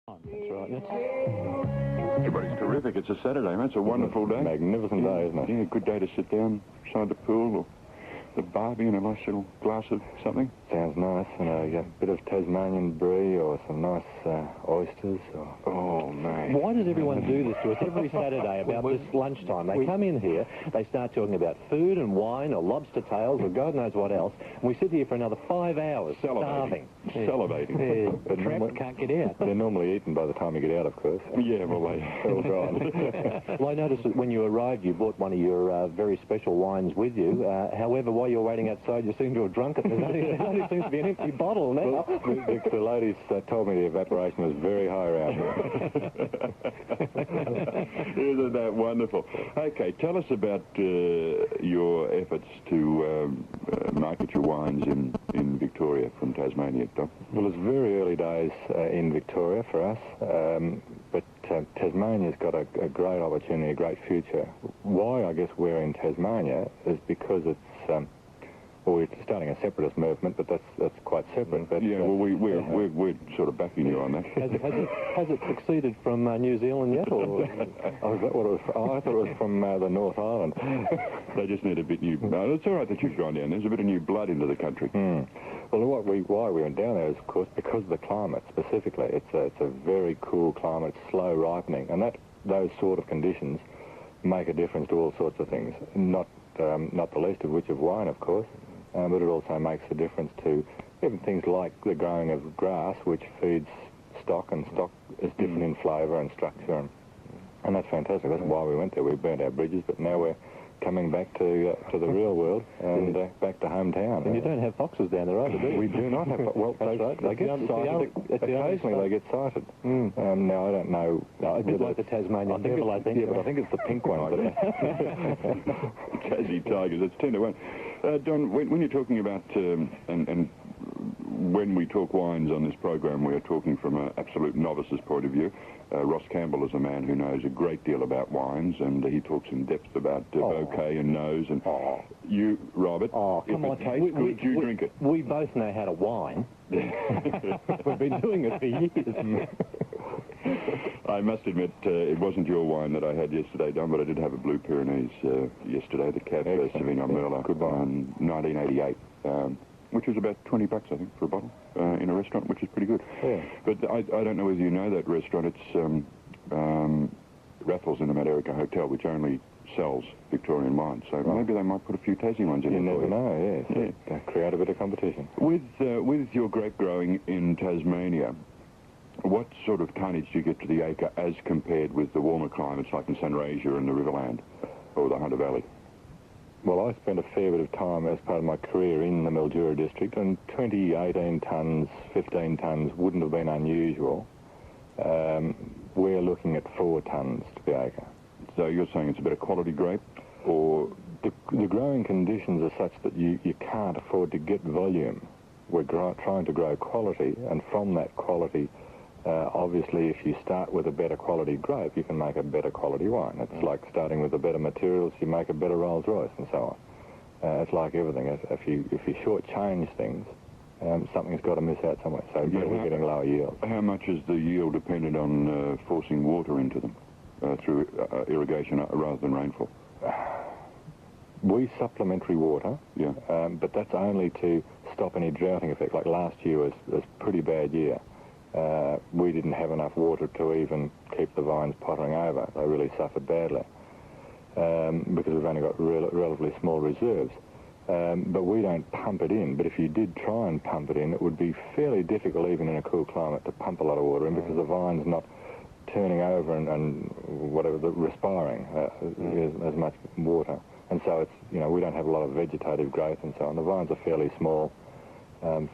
That's right, yes. Everybody's terrific. It's a Saturday, mate. It's a wonderful day. Magnificent day, isn't it? Yeah, good day to sit down beside the pool or the barbie and a nice little glass of something. Sounds nice. And a bit of Tasmanian brie or some nice oysters. Or... Oh, mate. Why does everyone do this to us every Saturday about this lunchtime? They come in here, they start talking about food and wine or lobster tails or God knows what else, and we sit here for another 5 hours starving. Salivating. Yeah. But Trapped, can't get out. They're normally eaten by the time you get out, of course. Yeah, well, they'll drive. Well, I noticed that when you arrived, you brought one of your very special wines with you. However, while you were waiting outside, you seem to have drunk it. There only seems to be an empty bottle now. Well, the ladies told me the evaporation was very high around here. Isn't that wonderful? Okay, tell us about your efforts to market your wines in Victoria from Tasmania, Doc. Well, it's very early days in Victoria for us, but Tasmania's got a great opportunity, a great future. Why, I guess, we're in Tasmania is because it's... well, we're starting a separatist movement, but that's quite separate. But, yeah, well, we're sort of backing you on that. Has it succeeded from New Zealand yet? Or? Oh, is that what it was from? Oh, I thought it was from the North Island. They just need a bit new... No, it's all right that you've gone down. There's a bit of new blood into the country. Well, why we went down there is, of course, because of the climate specifically. It's a very cool climate, slow ripening, and those sort of conditions make a difference to all sorts of things. Not the least of which of wine, of course, but it also makes a difference to even things like the growing of grass, which feeds stock, and stock is different in flavour and structure, and that's fantastic. That's why we went there. We burnt our bridges, but now we're coming back to the real world and back to hometown. And you don't have foxes down there either, do you? We do not have... Well, that's right. They get sighted. Occasionally they get sighted. Now, I don't know... A bit like the Tasmanian devil, I think. Yeah, but I think it's the pink one. Tassie Tigers, it's 10 to 1. Don, when you're talking about... and when we talk wines on this program, we are talking from an absolute novice's point of view. Ross Campbell is a man who knows a great deal about wines, and he talks in depth about bouquet and nose. And you, Robert, come on, it tastes good, you drink it. We both know how to wine. We've been doing it for years. I must admit, it wasn't your wine that I had yesterday, Don, but I did have a Blue Pyrenees yesterday, the Cab Sauvignon Merlot, 1988. Which was about $20, I think, for a bottle in a restaurant, which is pretty good. Yeah. But I don't know whether you know that restaurant. It's Raffles in the Mount Erica Hotel, which only sells Victorian wines. So maybe they might put a few tasting ones in there. You never know, yes. Yeah. Create a bit of competition. With your grape growing in Tasmania, what sort of tonnage do you get to the acre as compared with the warmer climates like in Sunraysia and the Riverland or the Hunter Valley? Well, I spent a fair bit of time as part of my career in the Mildura district, and 18 tonnes, 15 tonnes wouldn't have been unusual. We're looking at 4 tonnes to the acre. So you're saying it's a better quality grape, or...? The growing conditions are such that you can't afford to get volume. We're trying to grow quality, and from that quality, obviously, if you start with a better quality grape, you can make a better quality wine. It's like starting with the better materials, you make a better Rolls Royce, and so on. It's like everything. If you shortchange things, something's got to miss out somewhere. So we're getting lower yields. How much is the yield dependent on forcing water into them through irrigation rather than rainfall? We supplementary water, but that's only to stop any droughting effect. Like last year was a pretty bad year. We didn't have enough water to even keep the vines pottering over. They really suffered badly because we've only got relatively small reserves. But we don't pump it in. But if you did try and pump it in, it would be fairly difficult, even in a cool climate, to pump a lot of water in because the vine's not turning over and whatever, respiring as much water. And so it's, we don't have a lot of vegetative growth and so on. The vines are fairly small.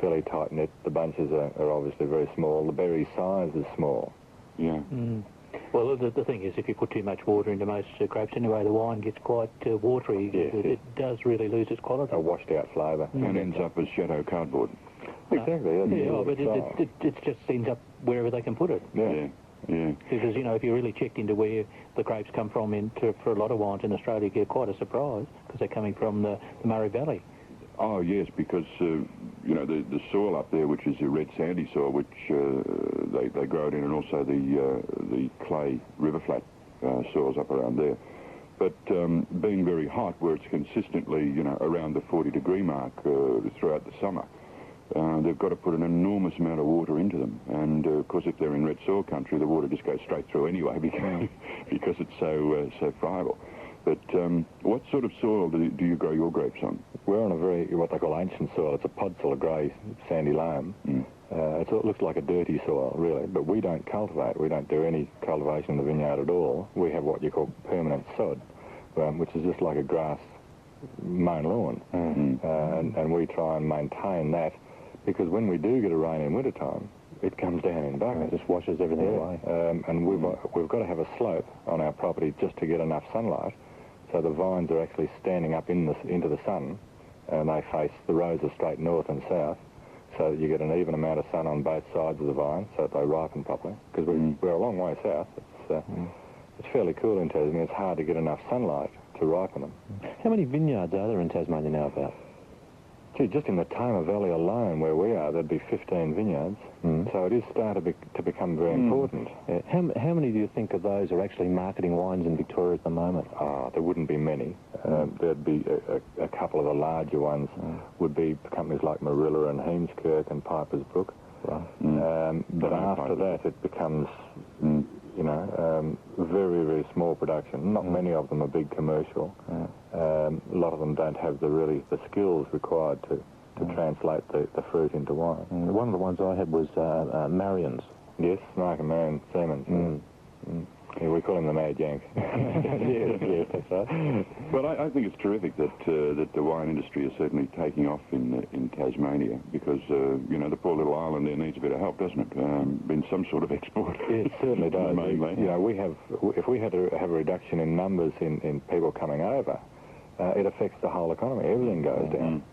Fairly tight-knit. The bunches are obviously very small. The berry size is small. Yeah. Well, the thing is, if you put too much water into most grapes anyway, the wine gets quite watery. Yes, it does really lose its quality. A washed-out flavour. And ends up as chateau cardboard. Exactly. But it just ends up wherever they can put it. Yeah. Because, if you really checked into where the grapes come from for a lot of wines in Australia, you get quite a surprise because they're coming from the Murray Valley. Oh, yes, because, you know, the soil up there, which is a red sandy soil, which they grow it in, and also the clay river flat soils up around there. But being very hot, where it's consistently, you know, around the 40-degree mark throughout the summer, they've got to put an enormous amount of water into them. And, of course, if they're in red soil country, the water just goes straight through anyway because it's so friable. But what sort of soil do you grow your grapes on? We're on a very, what they call ancient soil. It's a podzol, a grey, sandy loam. It looks like a dirty soil, really, but we don't cultivate. We don't do any cultivation in the vineyard at all. We have what you call permanent sod, which is just like a grass mown lawn. And we try and maintain that, because when we do get a rain in wintertime, it comes down in buckets. It just washes everything away. And we've got to have a slope on our property just to get enough sunlight, so the vines are actually standing up into the sun, and they face, the rows are straight north and south, so that you get an even amount of sun on both sides of the vine, so that they ripen properly. Because we're a long way south. It's fairly cool in Tasmania. It's hard to get enough sunlight to ripen them. How many vineyards are there in Tasmania now about? Gee, just in the Tamar Valley alone, where we are, there'd be 15 vineyards. So it is starting to become very important. Yeah. How many do you think of those are actually marketing wines in Victoria at the moment? There wouldn't be many. There'd be a couple of the larger ones. Would be companies like Marilla and Heemskirk and Piper's Brook. Right. But after that, it becomes, you know, very, very small production. Not many of them are big commercial. A lot of them don't have the skills required to translate the fruit into wine. One of the ones I had was Marion's. Yes, Mark and Marion Siemens. Yeah, we call him the Mad Yank. yes, that's right. Well, I think it's terrific that the wine industry is certainly taking off in Tasmania, because you know, the poor little island there needs a bit of help, doesn't it? In some sort of export. It certainly does. Mainly. You know, if we had to have a reduction in numbers in people coming over, it affects the whole economy. Everything goes down.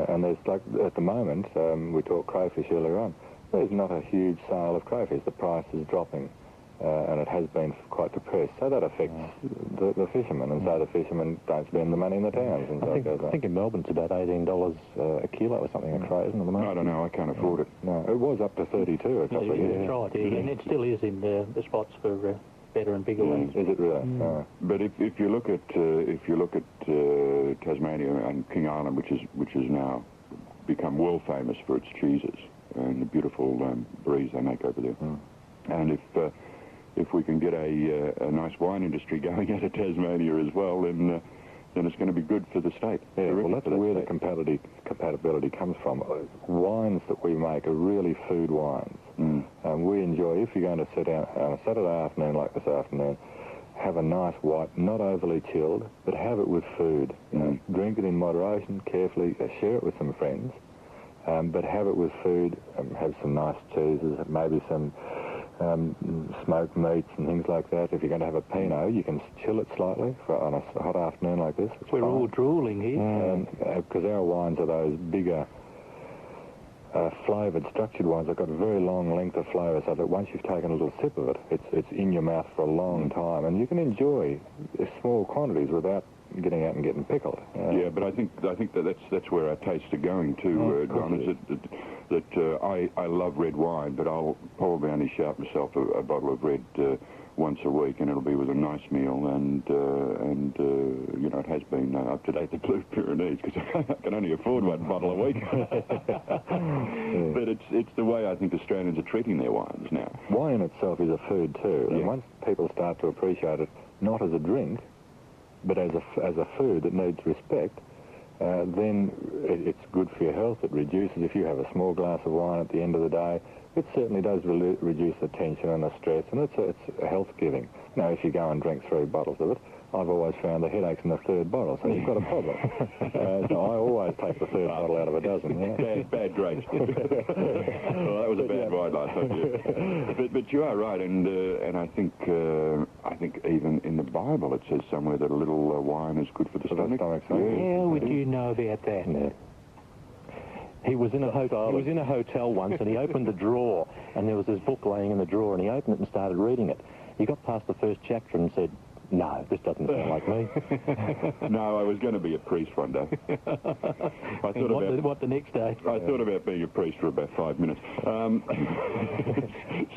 And there's, like, at the moment, we talked crayfish earlier on, there's not a huge sale of crayfish. The price is dropping, and it has been quite depressed. So that affects the fishermen, and so the fishermen don't spend the money in the towns. And I think in Melbourne it's about $18 a kilo or something, a tray, isn't it, at the moment? I don't know, I can't afford it. No, it was up to 32 a couple of years. That's right, yeah. And it still is in the spots for better and bigger ones. Is it really? But if you look at Tasmania and King Island, which has now become world famous for its cheeses and the beautiful bries they make over there, and if we can get a nice wine industry going out of Tasmania as well, then it's going to be good for the state. Yeah, well, that's where the compatibility comes from. Wines that we make are really food wines. We enjoy, if you're going to sit down on a Saturday afternoon like this afternoon, have a nice white, not overly chilled, but have it with food. You know, drink it in moderation, carefully, share it with some friends, but have it with food, have some nice cheeses, maybe some smoked meats and things like that. If you're going to have a Pinot, you can chill it slightly on a hot afternoon like this. We're all drooling here. Because our wines are those bigger, flavoured, structured wines. They've got a very long length of flavour, so that once you've taken a little sip of it, it's in your mouth for a long time, and you can enjoy small quantities without getting out and getting pickled. Yeah, but I think that's where our tastes are going too, Don. Is that I love red wine, but I'll probably only shout myself a bottle of red once a week, and it'll be with a nice meal, and you know, it has been up to date, the Blue Pyrenees, because I can only afford one bottle a week. But it's the way I think Australians are treating their wines now. Wine in itself is a food too, and once people start to appreciate it not as a drink, but as a food that needs respect, then it's good for your health. It reduces, if you have a small glass of wine at the end of the day, it certainly does reduce the tension and the stress, and it's health-giving. Now, if you go and drink 3 bottles of it, I've always found the headaches in the 3rd bottle, so you've got a problem. So I always take the 3rd bottle out of a dozen. Yeah? Bad grapes. Well, that was a bad wine, I thought. Yeah. But you are right, and I think even in the Bible it says somewhere that a little wine is good for the stomach. How would you know about that? Yeah. He was in a hotel once, and he opened the drawer, and there was this book laying in the drawer, and he opened it and started reading it. He got past the first chapter and said, No, this doesn't sound like me. No, I was going to be a priest one day. I thought what the next day? I thought about being a priest for about 5 minutes.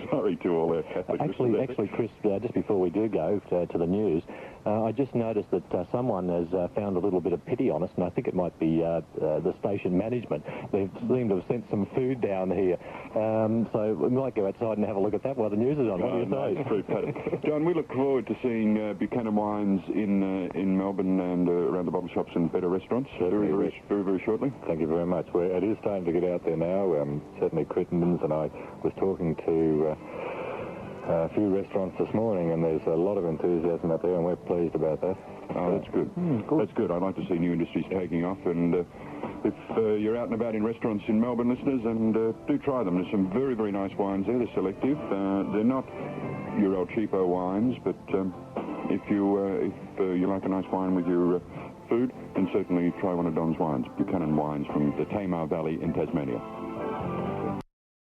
Sorry to all our Catholic listeners. Actually, Chris, just before we do go to the news, I just noticed that someone has found a little bit of pity on us, and I think it might be the station management. They seem to have sent some food down here. So we might go outside and have a look at that while the news is on. What do you say? It's true, Pat. John, we look forward to seeing Buchanan Wines in Melbourne and around the bottle shops and better restaurants very shortly. Thank you very much. It is time to get out there now. Certainly Crittenden's, and I was talking to a few restaurants this morning, and there's a lot of enthusiasm out there, and we're pleased about that. Oh, that's good. Cool. That's good. I'd like to see new industries taking off, and if you're out and about in restaurants in Melbourne, listeners, and do try them. There's some very, very nice wines there. They're selective. They're not your old cheapo wines, but if you like a nice wine with your food, then certainly try one of Don's wines, Buchanan Wines from the Tamar Valley in Tasmania.